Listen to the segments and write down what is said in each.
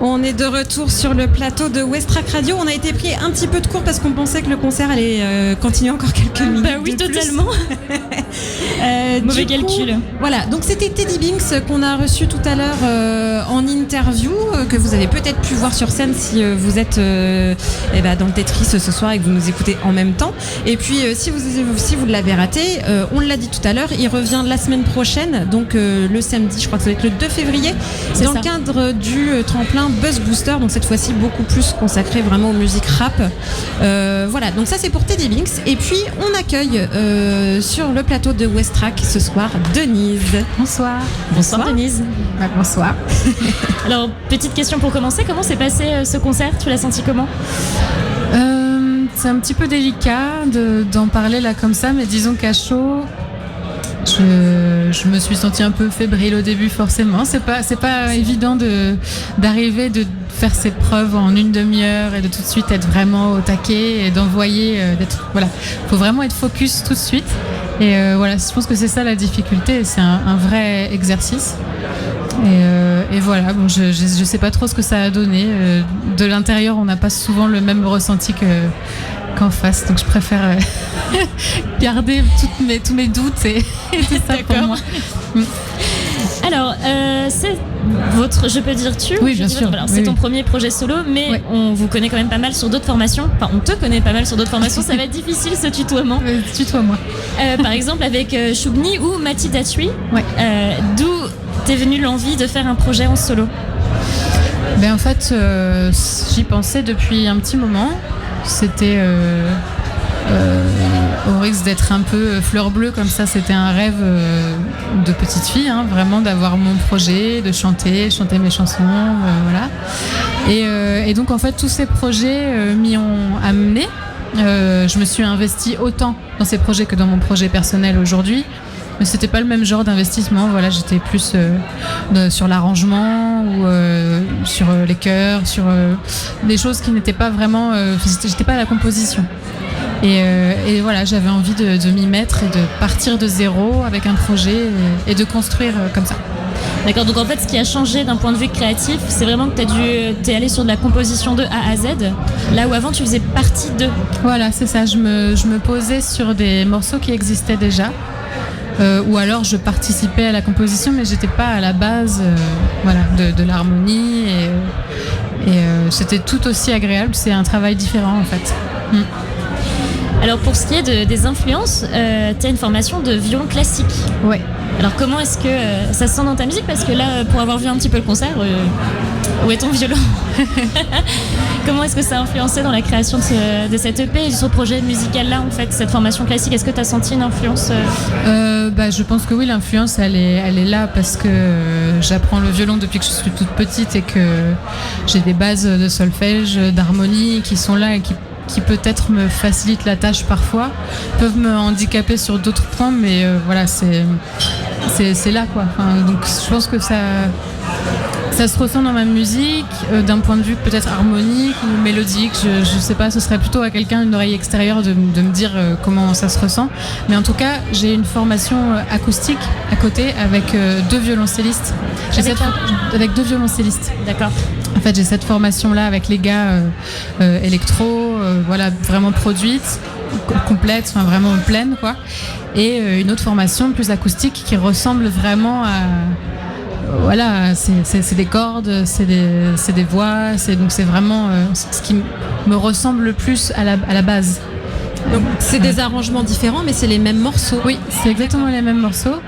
On est de retour sur le plateau de Westrack Radio. On a été pris un petit peu de court parce qu'on pensait que le concert allait continuer encore quelques minutes. Bah oui, totalement. Mauvais calcul. Voilà, donc c'était Teddy Binks qu'on a reçu tout à l'heure en interview, que vous avez peut-être pu voir sur scène si vous êtes dans le Tetris ce soir et que vous nous écoutez en même temps. Et puis si vous l'avez raté, on l'a dit tout à l'heure, il revient la semaine prochaine, donc le samedi, je crois que ça va être le 2 février, dans le cadre du tremplin Buzz Booster, donc cette fois-ci beaucoup plus consacré vraiment aux musiques rap. Voilà, donc ça c'est pour Teddy Binks. Et puis on accueille sur le plateau de Westrack ce soir Denise. Bonsoir. Bonsoir Denise. Bonsoir. Alors, petite question pour commencer, comment s'est passé ce concert? Tu l'as senti comment? C'est un petit peu délicat d'en parler là comme ça, mais disons qu'à chaud, je me suis sentie un peu fébrile au début forcément. C'est pas évident d'arriver, de faire ses preuves en une demi-heure et de tout de suite être vraiment au taquet et d'envoyer, faut vraiment être focus tout de suite. Et je pense que c'est ça la difficulté, et c'est un vrai exercice. Et voilà, bon, je sais pas trop ce que ça a donné. De l'intérieur, on n'a pas souvent le même ressenti qu'en face, donc je préfère garder tous mes doutes et tout ça pour moi. Alors, c'est votre, je peux dire tu? Oui, bien sûr. Alors, c'est ton premier projet solo, mais on vous connaît quand même pas mal sur d'autres formations. Enfin, on te connaît pas mal sur d'autres formations. Ça va être difficile ce tutoiement. Tutoie-moi. Par exemple, avec Choubni ou Mati Datui. Ouais. D'où t'es venue l'envie de faire un projet en solo? En fait, j'y pensais depuis un petit moment. C'était au risque d'être un peu fleur bleue comme ça, c'était un rêve de petite fille, hein, vraiment d'avoir mon projet, de chanter mes chansons, voilà. Et donc en fait tous ces projets m'y ont amené. Je me suis investie autant dans ces projets que dans mon projet personnel aujourd'hui. Mais c'était pas le même genre d'investissement. Voilà, j'étais plus sur l'arrangement ou sur les chœurs, sur des choses qui n'étaient pas vraiment. J'étais pas à la composition. Et voilà, j'avais envie de m'y mettre et de partir de zéro avec un projet et de construire comme ça. D'accord, donc en fait ce qui a changé d'un point de vue créatif, c'est vraiment que t'es allé sur de la composition de A à Z, là où avant tu faisais partie de. Voilà, c'est ça, je me posais sur des morceaux qui existaient déjà. Ou alors je participais à la composition, mais j'étais pas à la base de l'harmonie et c'était tout aussi agréable. C'est un travail différent en fait. Alors pour ce qui est des influences, tu as une formation de violon classique. Ouais. Alors comment est-ce que ça se sent dans ta musique? Parce que là, pour avoir vu un petit peu le concert, où est ton violon? Comment est-ce que ça a influencé dans la création de cette EP et de ce projet musical-là, en fait, cette formation classique? Est-ce que tu as senti une influence? Je pense que oui, l'influence, elle est là parce que j'apprends le violon depuis que je suis toute petite et que j'ai des bases de solfège, d'harmonie qui sont là et qui peut-être me facilitent la tâche parfois, peuvent me handicaper sur d'autres points, mais c'est là quoi. Enfin, donc je pense que ça se ressent dans ma musique, d'un point de vue peut-être harmonique ou mélodique, je sais pas, ce serait plutôt à quelqu'un, une oreille extérieure de me dire comment ça se ressent, mais en tout cas j'ai une formation acoustique à côté avec deux violoncellistes. Avec deux violoncellistes. D'accord. En fait, j'ai cette formation-là avec les gars électro, vraiment produite, complète, enfin vraiment pleine, quoi. Et une autre formation plus acoustique qui ressemble vraiment à... c'est des cordes, c'est des voix, donc c'est vraiment ce qui me ressemble le plus à la base. Donc c'est des arrangements différents, mais c'est les mêmes morceaux. Oui, c'est exactement les mêmes morceaux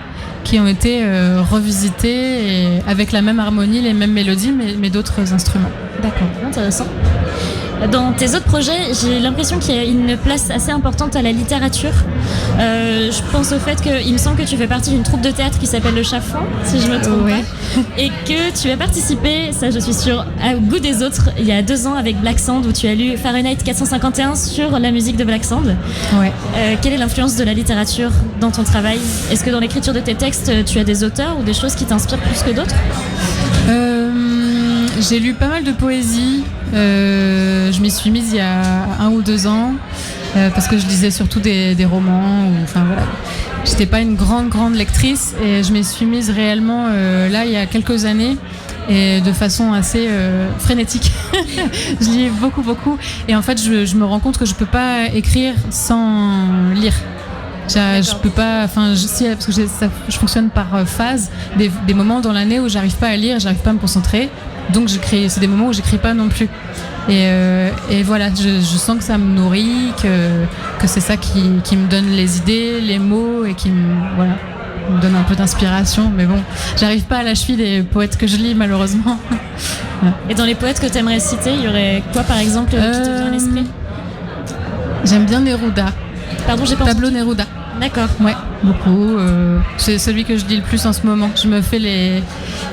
qui ont été revisités et avec la même harmonie, les mêmes mélodies, mais d'autres instruments. D'accord, intéressant. Dans tes autres projets, j'ai l'impression qu'il y a une place assez importante à la littérature. Je pense au fait qu'il me semble que tu fais partie d'une troupe de théâtre qui s'appelle Le Chafouin, si je me trompe pas, et que tu as participé, ça je suis sûre, au Goût des autres, il y a 2 ans avec Black Sand, où tu as lu Fahrenheit 451 sur la musique de Black Sand. Ouais. Quelle est l'influence de la littérature dans ton travail? Est-ce que dans l'écriture de tes textes, tu as des auteurs ou des choses qui t'inspirent plus que d'autres? J'ai lu pas mal de poésie. Je m'y suis mise il y a 1 ou 2 ans parce que je lisais surtout des romans. J'étais pas une grande lectrice et je m'y suis mise réellement là il y a quelques années et de façon assez frénétique. Je lis beaucoup. Et en fait, je me rends compte que je peux pas écrire sans lire. Je peux pas, parce que je fonctionne par phase, des moments dans l'année où j'arrive pas à lire, j'arrive pas à me concentrer, donc c'est des moments où j'écris pas non plus. Et voilà, je sens que ça me nourrit, que c'est ça qui me donne les idées, les mots et qui me donne un peu d'inspiration. Mais bon, j'arrive pas à la cheville des poètes que je lis, malheureusement. Et dans les poètes que tu aimerais citer, il y aurait quoi par exemple qui te vient à l'esprit? J'aime bien Neruda. Pardon, j'ai pas Pablo entendu. Neruda. D'accord. Ouais, beaucoup. C'est celui que je lis le plus en ce moment. Je me fais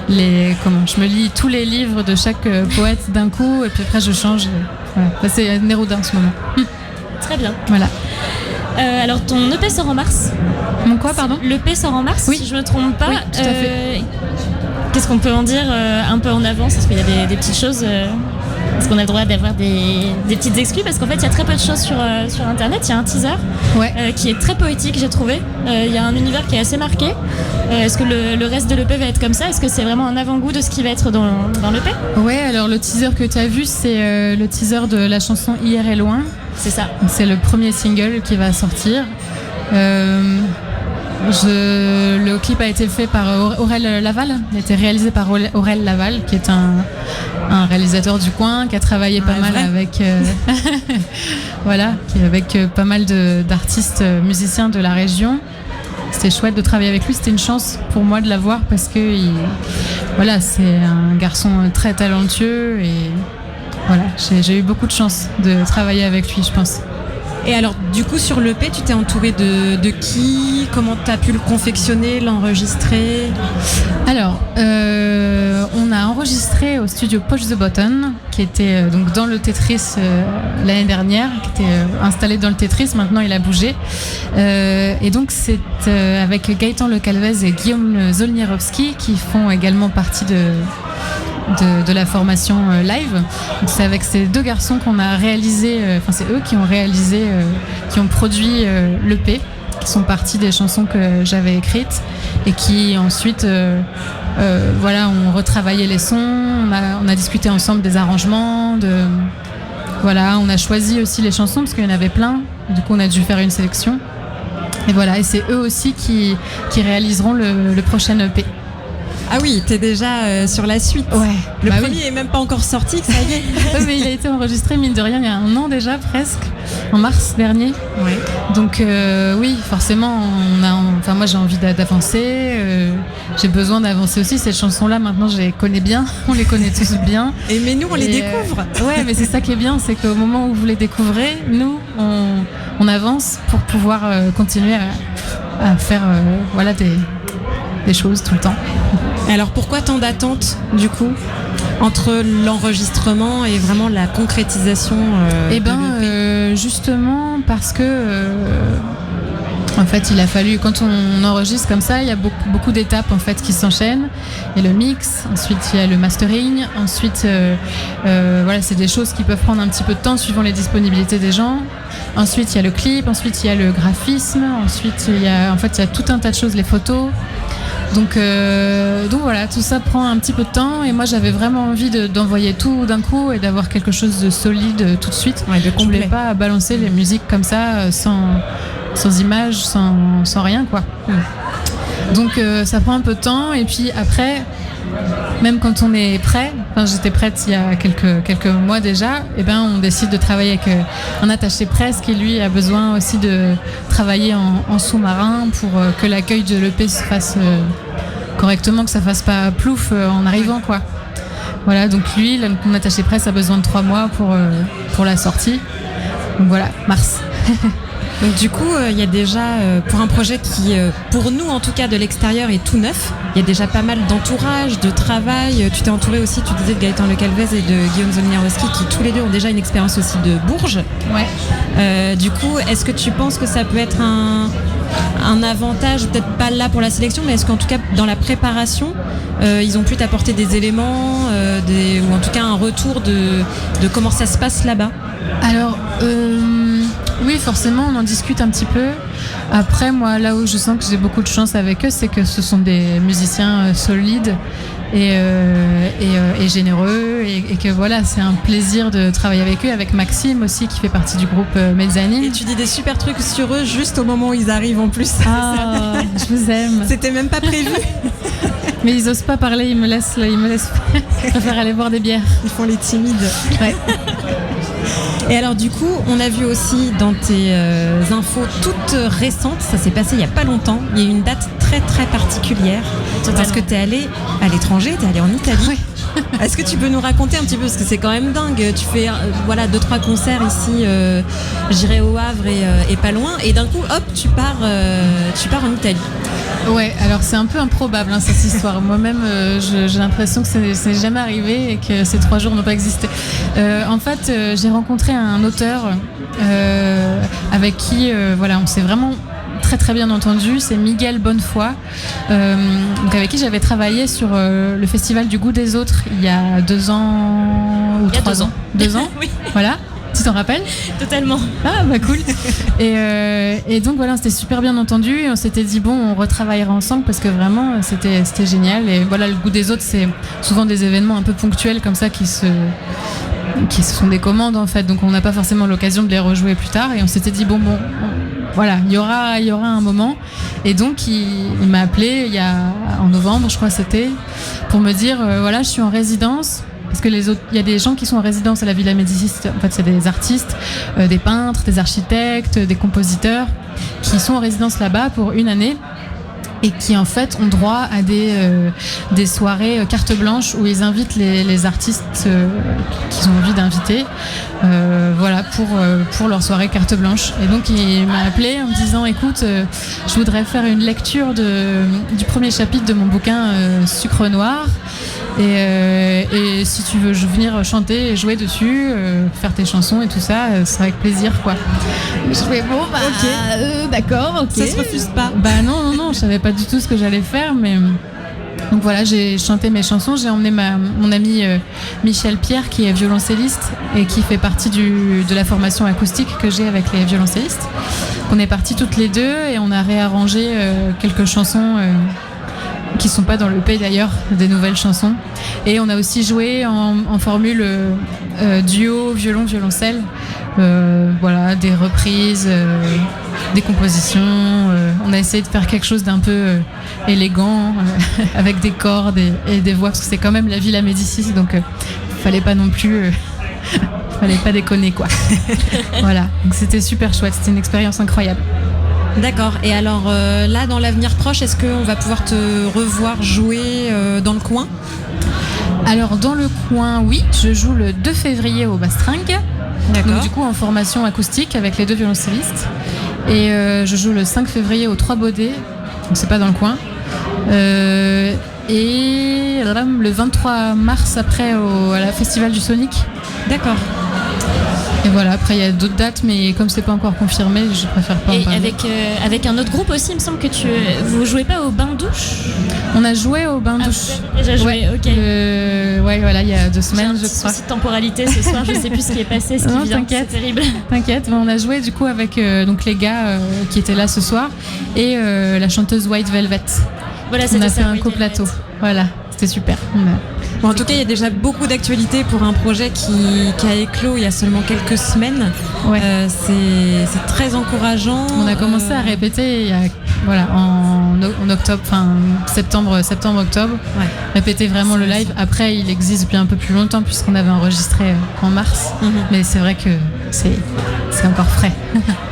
je me lis tous les livres de chaque poète d'un coup, et puis après je change. Voilà. C'est Neruda en ce moment. Très bien. Voilà. Alors ton EP sort en mars. Mon quoi, pardon? L'EP sort en mars, oui. si je me trompe pas. Oui, tout à fait. Qu'est-ce qu'on peut en dire un peu en avance? Est-ce qu'il y a des petites choses est-ce qu'on a le droit d'avoir des petites exclus? Parce qu'en fait, il y a très peu de choses sur Internet. Il y a un teaser qui est très poétique, j'ai trouvé. Il y a un univers qui est assez marqué. Est-ce que le reste de l'EP va être comme ça? Est-ce que c'est vraiment un avant-goût de ce qui va être dans l'EP? Ouais, alors le teaser que tu as vu, c'est le teaser de la chanson Hier est loin. C'est ça. C'est le premier single qui va sortir. Le clip a été fait par Aurel Laval, il a été réalisé par Aurel Laval, qui est un réalisateur du coin, qui a travaillé pas mal avec avec pas mal d'artistes musiciens de la région. C'était chouette de travailler avec lui, c'était une chance pour moi de l'avoir parce que c'est un garçon très talentueux et voilà, j'ai eu beaucoup de chance de travailler avec lui, je pense. Et alors, du coup, sur l'EP, tu t'es entouré de qui? Comment tu as pu le confectionner, l'enregistrer? Alors, on a enregistré au studio Push the Button, qui était donc dans le Tetris l'année dernière, qui était installé dans le Tetris. Maintenant, il a bougé. Et donc, c'est avec Gaëtan Le Calvez et Guillaume Zolnierowski, qui font également partie de la formation live. Donc c'est avec ces deux garçons qu'on a réalisé, c'est eux qui ont réalisé, qui ont produit l'EP, qui sont partis des chansons que j'avais écrites et qui ensuite ont retravaillé les sons, on a discuté ensemble des arrangements, on a choisi aussi les chansons parce qu'il y en avait plein, du coup on a dû faire une sélection et c'est eux aussi qui réaliseront le prochain EP. Ah oui, t'es déjà sur la suite. Ouais. Le premier est même pas encore sorti, ça y est. Oui, mais il a été enregistré, mine de rien, il y a 1 an déjà, presque, en mars dernier. Ouais. Donc oui, forcément, moi j'ai envie d'avancer. J'ai besoin d'avancer aussi. Ces chansons-là, maintenant, je les connais bien. On les connaît tous bien. Mais nous, on les découvre. Ouais, mais c'est ça qui est bien, c'est qu'au moment où vous les découvrez, nous, on avance pour pouvoir continuer à faire des choses tout le temps. Alors pourquoi tant d'attentes du coup entre l'enregistrement et vraiment la concrétisation de l'EP? Justement parce que en fait il a fallu, quand on enregistre comme ça, il y a beaucoup d'étapes en fait qui s'enchaînent. Il y a le mix, ensuite il y a le mastering, ensuite c'est des choses qui peuvent prendre un petit peu de temps suivant les disponibilités des gens. Ensuite il y a le clip, ensuite il y a le graphisme, ensuite il y a tout un tas de choses, les photos. Donc voilà, tout ça prend un petit peu de temps et moi j'avais vraiment envie d'envoyer tout d'un coup et d'avoir quelque chose de solide tout de suite. Ouais, de complet. Je voulais pas balancer les musiques comme ça sans images, sans rien quoi. Donc ça prend un peu de temps et puis après, même quand on est prêt, j'étais prête il y a quelques mois déjà, on décide de travailler avec un attaché presse qui lui a besoin aussi de travailler en sous-marin pour que l'accueil de l'EP se fasse correctement, que ça fasse pas plouf en arrivant quoi. Voilà, donc lui, mon attaché presse a besoin de 3 mois pour la sortie. Donc voilà, mars. Donc du coup, il y a déjà, pour un projet qui, pour nous en tout cas de l'extérieur, est tout neuf, il y a déjà pas mal d'entourage, de travail. Tu t'es entouré aussi, tu disais, de Gaëtan Le Calvez et de Guillaume Zolnierowski, qui tous les deux ont déjà une expérience aussi de Bourges. Ouais. Du coup, est-ce que tu penses que ça peut être un avantage, peut-être pas là pour la sélection, mais est-ce qu'en tout cas dans la préparation, ils ont pu t'apporter des éléments, ou en tout cas un retour de comment ça se passe là-bas? Alors, oui, forcément, on en discute un petit peu. Après, moi, là où je sens que j'ai beaucoup de chance avec eux, c'est que ce sont des musiciens solides et généreux, et que voilà, c'est un plaisir de travailler avec eux, avec Maxime aussi, qui fait partie du groupe Mezzanine. Et tu dis des super trucs sur eux juste au moment où ils arrivent en plus. Ah, je vous aime. C'était même pas prévu. Mais ils osent pas parler, ils me laissent faire. Je préfère aller boire des bières. Ils font les timides. Ouais. Et alors du coup, on a vu aussi dans tes infos toutes récentes, ça s'est passé il y a pas longtemps, il y a eu une date très très particulière. Parce que t'es allé à l'étranger, t'es allé en Italie. Oui. Est-ce que tu peux nous raconter un petit peu, parce que c'est quand même dingue, tu fais 2-3 concerts ici, j'irai au Havre et pas loin, et d'un coup hop, tu pars en Italie. Ouais, alors c'est un peu improbable cette histoire. Moi-même, j'ai l'impression que c'est jamais arrivé et que ces 3 jours n'ont pas existé. En fait, j'ai rencontré un auteur avec qui, on s'est vraiment très très bien entendu. C'est Miguel Bonnefoy, donc avec qui j'avais travaillé sur le festival du goût des autres il y a 2 ans ou 3 ans. 2 ans. Oui. Voilà. Tu t'en rappelles ? Totalement. Ah bah cool. Et donc voilà, on s'était super bien entendu et on s'était dit bon, on retravaillera ensemble parce que vraiment c'était génial. Et voilà, le goût des autres, c'est souvent des événements un peu ponctuels comme ça qui sont des commandes en fait, donc on n'a pas forcément l'occasion de les rejouer plus tard. Et on s'était dit bon, voilà, il y aura un moment. Et donc il m'a appelé en novembre, je crois c'était, pour me dire voilà, je suis en résidence. Parce que il y a des gens qui sont en résidence à la Villa Médicis, en fait c'est des artistes, des peintres, des architectes, des compositeurs qui sont en résidence là-bas pour 1 année et qui en fait ont droit à des soirées carte blanche où ils invitent les artistes qu'ils ont envie d'inviter, pour leur soirée carte blanche. Et donc il m'a appelé en me disant écoute, je voudrais faire une lecture du premier chapitre de mon bouquin Sucre Noir. Et si tu veux venir chanter et jouer dessus, faire tes chansons et tout ça, ce sera avec plaisir quoi. Je fais bon ok, d'accord, ok. Ça se refuse pas. Bah non, je savais pas du tout ce que j'allais faire, mais donc voilà, j'ai chanté mes chansons, j'ai emmené mon ami Michel Pierre qui est violoncelliste et qui fait partie de la formation acoustique que j'ai avec les violoncellistes. On est partis toutes les deux et on a réarrangé quelques chansons qui sont pas dans le l'EP d'ailleurs, des nouvelles chansons. Et on a aussi joué en formule duo, violon-violoncelle. Des reprises, des compositions. On a essayé de faire quelque chose d'un peu élégant, avec des cordes et des voix, parce que c'est quand même la Villa Médicis, donc fallait pas non plus... fallait pas déconner quoi. Voilà, donc c'était super chouette, c'était une expérience incroyable. D'accord. Et alors là, dans l'avenir proche, est-ce qu'on va pouvoir te revoir jouer dans le coin ? Alors dans le coin, oui, je joue le 2 février au Bastringue. D'accord. Donc du coup en formation acoustique avec les 2 violoncellistes. Et je joue le 5 février au 3 Baudets, donc c'est pas dans le coin. Et le 23 mars après à la Festival du Sonic. D'accord. Et voilà, après il y a d'autres dates, mais comme c'est pas encore confirmé, je préfère pas en parler. Et avec un autre groupe aussi, il me semble que vous jouez pas au bain-douche ? On a joué au bain-douche. Vous avez déjà joué, ok. Il y a 2 semaines, je crois. Souci de temporalité ce soir, je sais plus ce qui est passé, ce qui non, vient, t'inquiète. c'est terrible. T'inquiète, on a joué du coup avec donc les gars qui étaient là ce soir et la chanteuse White Velvet. Voilà, on a fait un coplateau. Voilà, c'était super. Bon, en tout cas, il y a déjà beaucoup d'actualités pour un projet qui a éclos il y a seulement quelques semaines. Ouais. C'est très encourageant. On a commencé à répéter en octobre, septembre-octobre. Ouais. Répéter vraiment le live. Après, il existe depuis un peu plus longtemps puisqu'on avait enregistré en mars. Mm-hmm. Mais c'est vrai que c'est encore frais.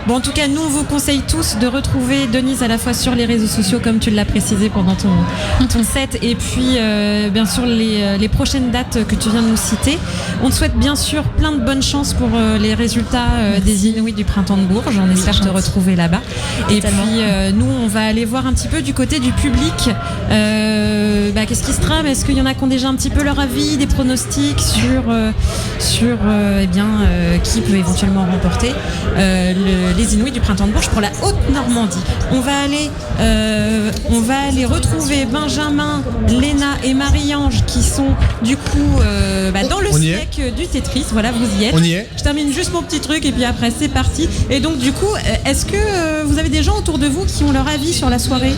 Bon, en tout cas, nous, on vous conseille tous de retrouver Denise à la fois sur les réseaux sociaux, comme tu l'as précisé pendant ton set, et puis bien sûr les prochaines dates que tu viens de nous citer. On te souhaite bien sûr plein de bonnes chances pour les résultats des Inouïs du Printemps de Bourges. On espère te retrouver là-bas. Et puis nous, on va aller voir un petit peu du côté du public. Qu'est-ce qui se trame ? Est-ce qu'il y en a qui ont déjà un petit peu leur avis, des pronostics sur qui peut éventuellement remporter les Inuits du Printemps de Bourges pour la Haute-Normandie. On va aller retrouver Benjamin, Léna et Marie-Ange qui sont du coup dans le SEC du Tetris. Voilà, vous y êtes. On y est. Je termine juste mon petit truc et puis après c'est parti. Et donc du coup, est-ce que vous avez des gens autour de vous qui ont leur avis sur la soirée?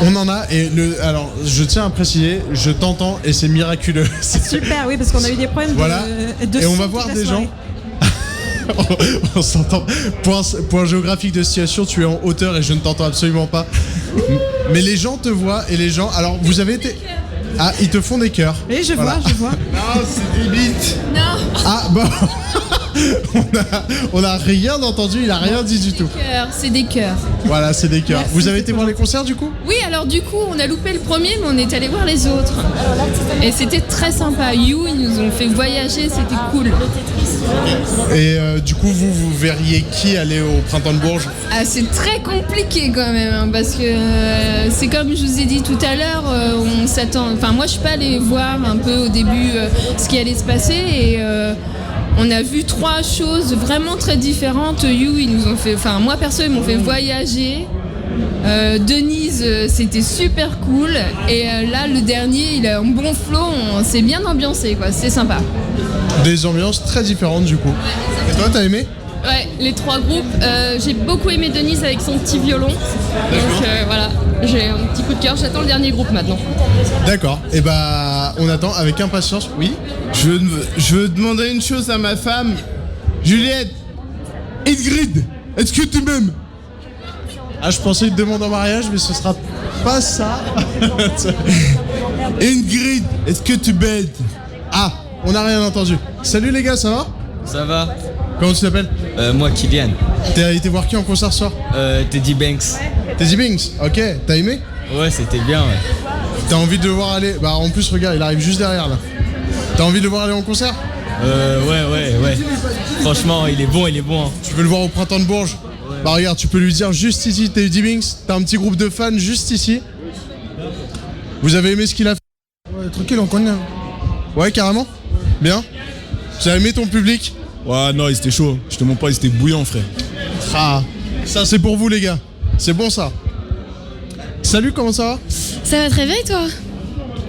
On en a, et alors je tiens à préciser, je t'entends et c'est miraculeux. Super, oui, parce qu'on a eu des problèmes de et on son va toute voir la des soirée. gens. On s'entend. Point géographique de situation, tu es en hauteur et je ne t'entends absolument pas. Mais les gens te voient et les gens. Alors vous avez été. Ah, ils te font des cœurs. Oui, je vois. Non, c'est des bites. Non. Ah, bon. on a rien entendu, il a rien dit du tout. C'est des cœurs. Voilà, c'est des cœurs. Merci, vous avez été voir les concerts du coup? Oui, alors du coup, on a loupé le premier, mais on est allé voir les autres. Et c'était très sympa. You, ils nous ont fait voyager, c'était cool. Et du coup, vous verriez qui aller au Printemps de Bourges? Ah, c'est très compliqué quand même, hein, parce que c'est comme je vous ai dit tout à l'heure, on s'attend. Enfin, moi, je suis pas allée voir un peu au début ce qui allait se passer et. On a vu 3 choses vraiment très différentes. You, ils nous ont fait, enfin moi perso, ils m'ont fait voyager. Denise, c'était super cool. Et là, le dernier, il a un bon flow. On s'est bien ambiancé, quoi. C'est sympa. Des ambiances très différentes du coup. Et toi, t'as aimé? Ouais, les 3 groupes. J'ai beaucoup aimé Denise avec son petit violon. Donc voilà, j'ai un petit coup de cœur. J'attends le dernier groupe maintenant. D'accord. Et bah, on attend avec impatience. Oui. Je veux demander une chose à ma femme. Juliette, Ingrid, est-ce que tu m'aimes? Ah, je pensais une demande en mariage, mais ce sera pas ça. Ingrid, est-ce que tu m'aimes? Ah, on n'a rien entendu. Salut les gars, ça va? Ça va? Comment tu t'appelles? Moi, Kylian. T'as été voir qui en concert ce soir? Teddy Banks. Teddy Banks, ok. T'as aimé? Ouais, c'était bien, ouais. T'as envie de le voir aller? Bah en plus, regarde, il arrive juste derrière là. T'as envie de le voir aller en concert? Ouais. Franchement, il est bon. Hein. Tu veux le voir au Printemps de Bourges? Ouais. Bah regarde, tu peux lui dire juste ici, Teddy Banks, t'as un petit groupe de fans juste ici. Vous avez aimé ce qu'il a fait? Ouais, tranquille, on connaît. Ouais, carrément? Bien? Tu as aimé ton public? Ouais, non, il était chaud. Je te montre pas, il était bouillant, frère. Ah, ça c'est pour vous les gars. C'est bon ça. Salut, comment ça va? Ça va très bien et toi?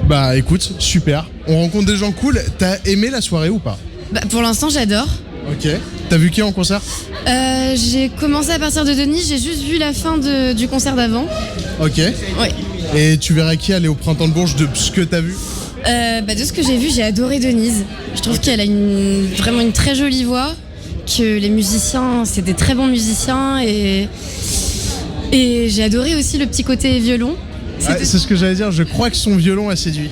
Bah écoute, super. On rencontre des gens cool. T'as aimé la soirée ou pas? Bah, pour l'instant j'adore. Ok. T'as vu qui en concert? J'ai commencé à partir de Denis, j'ai juste vu la fin du concert d'avant. Ok. Ouais. Et tu verrais qui aller au Printemps de Bourges de ce que t'as vu? De ce que j'ai vu, j'ai adoré Denise. Je trouve qu'elle a vraiment une très jolie voix, que les musiciens, c'est des très bons musiciens et j'ai adoré aussi le petit côté violon. Ouais, c'est ce que j'allais dire, je crois que son violon a séduit.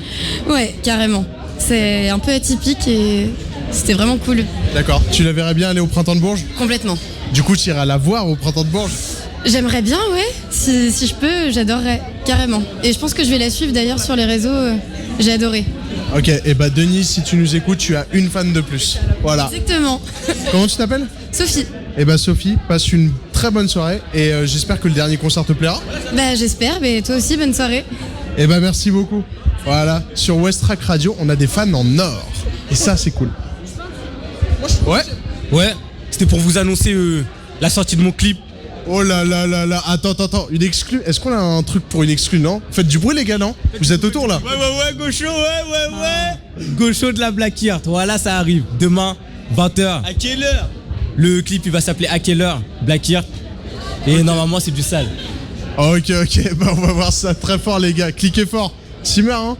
Ouais, carrément. C'est un peu atypique et c'était vraiment cool. D'accord. Tu la verrais bien aller au Printemps de Bourges? Complètement. Du coup, tu iras la voir au Printemps de Bourges? J'aimerais bien, ouais. Si je peux, j'adorerais, carrément. Et je pense que je vais la suivre d'ailleurs sur les réseaux. J'ai adoré. Ok, et bah Denis, si tu nous écoutes, tu as une fan de plus. Voilà. Exactement. Comment tu t'appelles? Sophie. Et bah Sophie, passe une très bonne soirée et j'espère que le dernier concert te plaira. Bah j'espère, mais toi aussi, bonne soirée. Et bah merci beaucoup. Voilà, sur West Track Radio, on a des fans en or. Et ça, c'est cool. Ouais, c'était pour vous annoncer la sortie de mon clip. Oh là là là là, attends, une exclue. Est-ce qu'on a un truc pour une exclue, non? Faites du bruit les gars, non? Vous êtes autour là? Ouais, Gaucho, ouais. Gaucho de la Black Heart, voilà, ça arrive. Demain, 20h. À quelle heure? Le clip, il va s'appeler À quelle heure? Black Heart. Et normalement, c'est du sale. Ok, bah on va voir ça très fort les gars. Cliquez fort. Simmer, hein?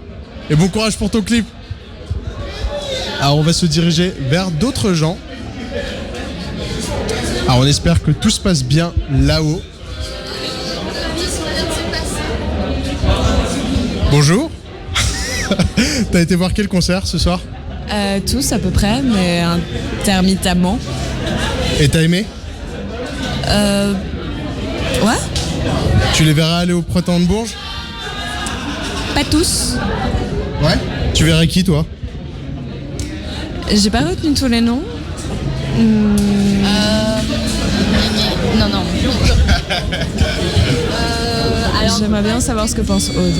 Et bon courage pour ton clip. Alors on va se diriger vers d'autres gens. Alors on espère que tout se passe bien là-haut. Bonjour. T'as été voir quel concert ce soir? Tous à peu près, mais intermittemment. Et t'as aimé? Ouais. Tu les verras aller au Printemps de Bourges? Pas tous. Ouais. Tu verrais qui toi? J'ai pas retenu tous les noms. Non. Alors, j'aimerais bien savoir ce que pense Aude.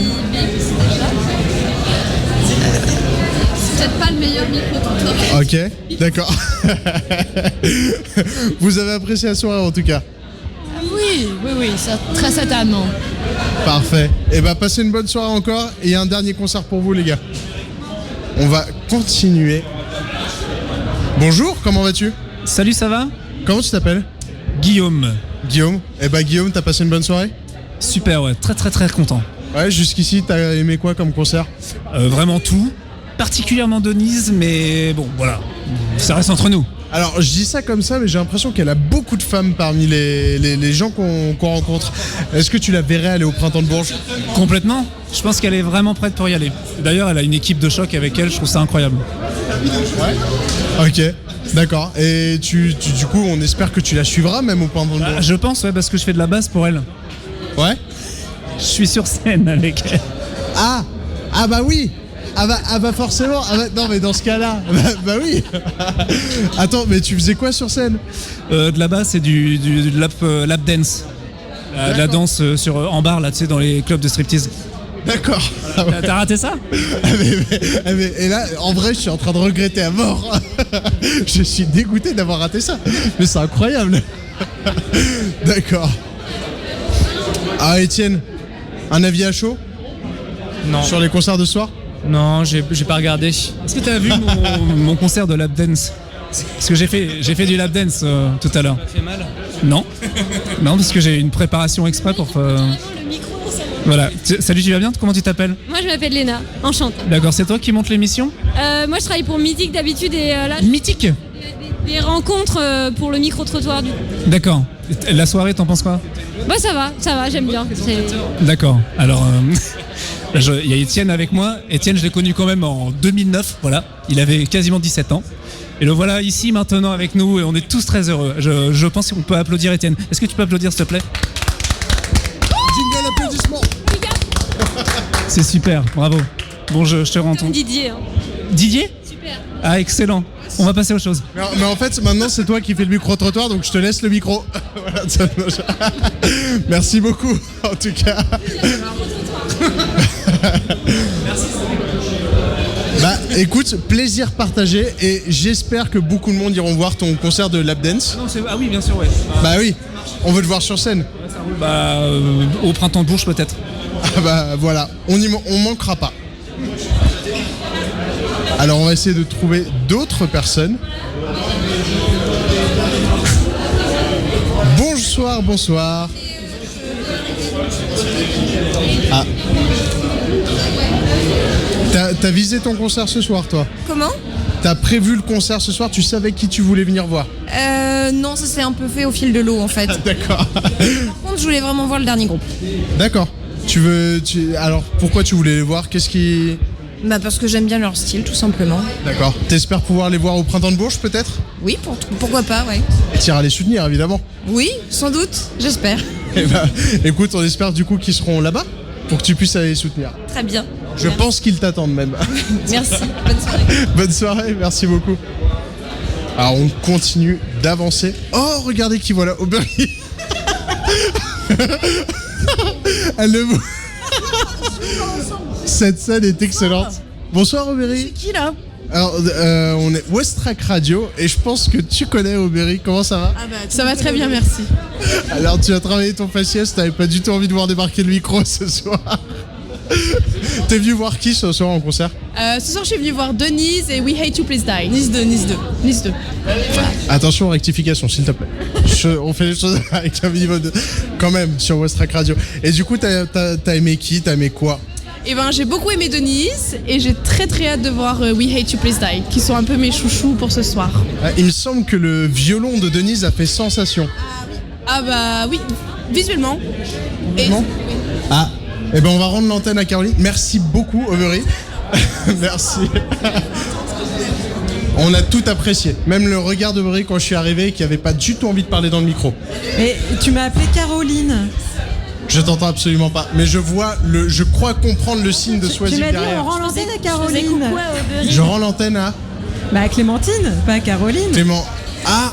C'est peut-être pas le meilleur micro tout le temps. Ok, d'accord. Vous avez apprécié la soirée en tout cas. oui, ça, très certainement. Parfait. Et bah passez une bonne soirée encore. Et il y a un dernier concert pour vous les gars. On va continuer. Bonjour, comment vas-tu? Salut, ça va? Comment tu t'appelles? Guillaume. Guillaume. Et bah Guillaume, t'as passé une bonne soirée? Super, ouais, très content. Ouais, jusqu'ici, t'as aimé quoi comme concert? Vraiment tout. Particulièrement Denise, mais bon, voilà. Ça reste entre nous. Alors, je dis ça comme ça, mais j'ai l'impression qu'elle a beaucoup de femmes parmi les gens qu'on rencontre. Est-ce que tu la verrais aller au Printemps de Bourges? Complètement. Je pense qu'elle est vraiment prête pour y aller. D'ailleurs, elle a une équipe de choc avec elle, je trouve ça incroyable. Ouais. Ok, d'accord. Et du coup, on espère que tu la suivras même au Printemps de Bourges? Je pense, ouais, parce que je fais de la basse pour elle. Ouais. Je suis sur scène avec elle. Ah bah oui. Ah bah forcément. Non mais dans ce cas-là, bah oui. Attends, mais tu faisais quoi sur scène? De la basse et du lap dance. De la danse en bar là, tu sais, dans les clubs de striptease. D'accord. T'as raté ça? Et là, en vrai, je suis en train de regretter à mort. Je suis dégoûté d'avoir raté ça. Mais c'est incroyable. D'accord. Ah Étienne, un avis à chaud? Non. Sur les concerts de ce soir? Non, j'ai pas regardé. Est-ce que t'as vu mon concert de lap dance? Parce que j'ai fait du lap dance tout à l'heure. Ça fait mal? Non. Non, parce que j'ai une préparation exprès pour... Voilà. Salut, tu vas bien? Comment tu t'appelles? Moi je m'appelle Léna, enchantée. D'accord, c'est toi qui montes l'émission? Moi je travaille pour Mythique d'habitude et là Mythique? des rencontres pour le micro-trottoir du... D'accord. La soirée, t'en penses quoi? Bah ça va, j'aime bien. D'accord. Alors, il y a Étienne avec moi. Étienne, je l'ai connu quand même en 2009. Voilà. Il avait quasiment 17 ans. Et le voilà ici maintenant avec nous et on est tous très heureux. Je pense qu'on peut applaudir Étienne. Est-ce que tu peux applaudir s'il te plaît? Jingle applaudissements. C'est super, bravo. Bon, je te rends ton... Didier. Hein. Didier? Super. Ah, excellent. On va passer aux choses. Mais en fait, maintenant, c'est toi qui fais le micro-trottoir, donc je te laisse le micro. Voilà, merci beaucoup, en tout cas. Merci. Bah, écoute, plaisir partagé, et j'espère que beaucoup de monde iront voir ton concert de lap dance. Ah oui, bien sûr, ouais. Bah oui, on veut te voir sur scène. Bah, au Printemps de Bourges, peut-être. Ah bah voilà, on manquera pas. Alors on va essayer de trouver d'autres personnes. Bonsoir. Ah. T'as visé ton concert ce soir, toi? Comment? T'as prévu le concert ce soir, tu savais qui tu voulais venir voir? Non, ça s'est un peu fait au fil de l'eau en fait. D'accord. Par contre, je voulais vraiment voir le dernier groupe. D'accord. Alors, pourquoi tu voulais les voir? Qu'est-ce qui... Bah parce que j'aime bien leur style, tout simplement. D'accord. T'espères pouvoir les voir au Printemps de Bourges, peut-être? Oui, pourquoi pas, ouais. Et t'iras les soutenir, évidemment. Oui, sans doute, j'espère. Eh bah, écoute, on espère du coup qu'ils seront là-bas pour que tu puisses aller les soutenir. Très bien. Je pense qu'ils t'attendent même. Merci, bonne soirée. Bonne soirée, merci beaucoup. Alors on continue d'avancer. Oh, regardez qui voilà, Aubery. Elle le... Cette scène est excellente. Bonsoir Aubery. C'est qui là? Alors, on est Westrack Radio et je pense que tu connais Aubery. Comment ça va? Ça va très bien, merci. Alors, tu as travaillé ton faciès, t'avais pas du tout envie de voir débarquer le micro ce soir. T'es venu voir qui ce soir en concert? Ce soir, je suis venue voir Denise et We Hate You Please Die. Nice 2. Attention, rectification, s'il te plaît. On fait les choses avec un minimum de... Quand même, sur Westrack Radio. Et du coup, t'as aimé qui? T'as aimé quoi? Et ben, j'ai beaucoup aimé Denise et j'ai très hâte de voir We Hate You Please Die, qui sont un peu mes chouchous pour ce soir. Il me semble que le violon de Denise a fait sensation. Ah bah oui, visuellement. Non? Ah, eh ben on va rendre l'antenne à Caroline. Merci beaucoup, Aubery. Merci. On a tout apprécié. Même le regard d'Aubery quand je suis arrivé, qui avait pas du tout envie de parler dans le micro. Mais tu m'as appelé Caroline. Je t'entends absolument pas, mais je crois comprendre le signe de Soisy Tu m'as dit derrière. on rend l'antenne à Caroline. Je rends l'antenne à... Bah Clémentine, pas Caroline. Clément. Ah.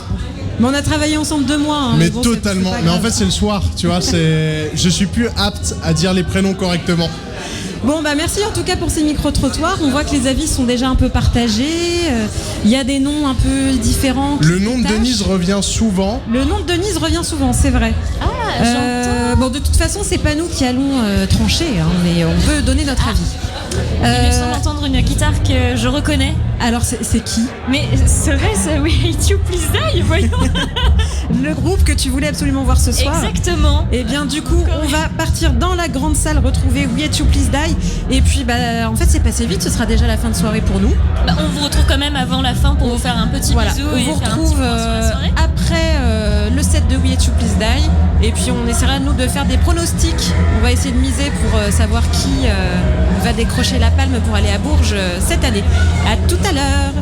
Mais on a travaillé ensemble 2 mois. Hein, mais bon, totalement. c'est mais en fait c'est le soir, tu vois. Je suis plus apte à dire les prénoms correctement. Bon, bah merci en tout cas pour ces micro-trottoirs. On voit que les avis sont déjà un peu partagés. Il y a des noms un peu différents. Le nom de Denise revient souvent. Le nom de Denise revient souvent, c'est vrai. Ah, j'entends. Bon, de toute façon, c'est pas nous qui allons trancher, hein, mais on peut donner notre avis. Il me semble entendre une guitare que je reconnais. Alors, c'est qui? Mais serait-ce We Hate You Please Die, voyons. Le groupe que tu voulais absolument voir ce soir. Exactement. Et bien du coup, on va partir dans la grande salle retrouver We Hate You Please Die. Et puis, en fait, c'est passé vite. Ce sera déjà la fin de soirée pour nous. On vous retrouve quand même avant la fin pour vous faire un petit bisou on et vous faire un petit retrouve point sur la soirée. après le set de We Hate You Please Die. Et puis, on essaiera nous de faire des pronostics. On va essayer de miser pour savoir qui va décrocher la palme pour aller à Bourges cette année. À tout à l'heure.